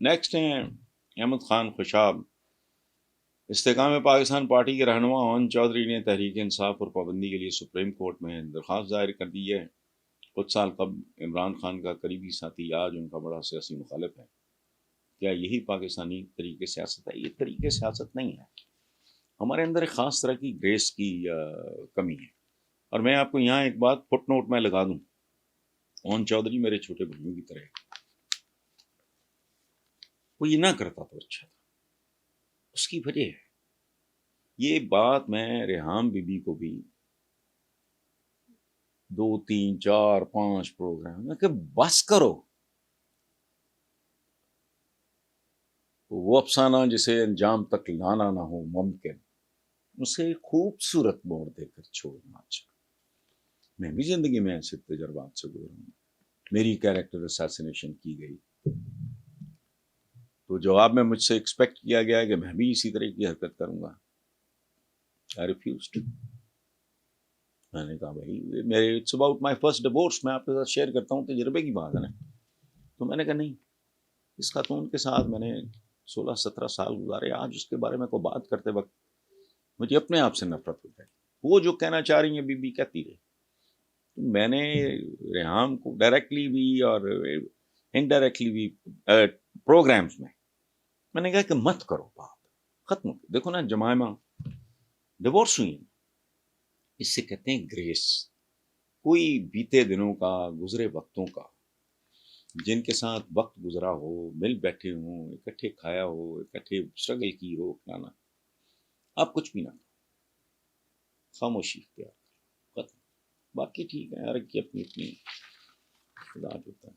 Next ہیں احمد خان خوشاب. استحکام Pakistan party کے رہنما اون چودھری نے تحریک انصاف اور پابندی کے لیے سپریم کورٹ میں درخواست دائر کر دی ہے. کچھ سال قبل عمران خان کا قریبی ساتھی آج ان کا بڑا سیاسی مخالف ہے. کیا یہی پاکستانی طریقے سیاست ہے؟ یہ طریقے سیاست نہیں ہے. ہمارے اندر ایک خاص طرح کی گریس کی کمی ہے. اور میں آپ کو یہاں ایک بات فٹ نوٹ میں لگا دوں، اون چودھری میرے چھوٹے بھائیوں کی طرح ہے. وہ یہ نہ کرتا تو اچھا تھا. اس کی وجہ ہے یہ بات میں ریحام بی بی کو بھی 2 3 4 5 پروگرام میں کہ بس کرو، وہ افسانہ جسے انجام تک لانا نہ ہو ممکن، اسے خوبصورت موڑ دے کر چھوڑنا اچھا. میں بھی زندگی میں ایسے تجربات سے گزرا ہوں. میری کیریکٹر اساسینیشن کی گئی تو جواب میں مجھ سے ایکسپیکٹ کیا گیا کہ میں بھی اسی طرح کی حرکت کروں گا. I refused. میں نے کہا بھائی میرے it's about my first divorce, میں آپ کے ساتھ شیئر کرتا ہوں، تجربے کی بات ہے نا. تو میں نے کہا نہیں، اس خاتون کے ساتھ میں نے 16-17 سال گزارے. آج اس کے بارے میں کوئی بات کرتے وقت مجھے اپنے آپ سے نفرت ہو جائے. وہ جو کہنا چاہ رہی ہیں بی بی کہتی رہے. تو میں نے ریحام کو ڈائریکٹلی بھی اور انڈائریکٹلی بھی پروگرامز میں نے کہا کہ مت کرو، بات ختم. دیکھو نا جمائمہ ڈیورس ہوئی، اس سے کہتے ہیں گریس. کوئی بیتے دنوں کا، گزرے وقتوں کا، جن کے ساتھ وقت گزرا ہو، مل بیٹھے ہوں، اکٹھے کھایا ہو، اکٹھے اسٹرگل کی ہو، کھانا، آپ کچھ بھی نہ خاموشی اختیار ختم. باقی ٹھیک ہے، ہر کی اپنی اپنی خدا ہوتا ہے.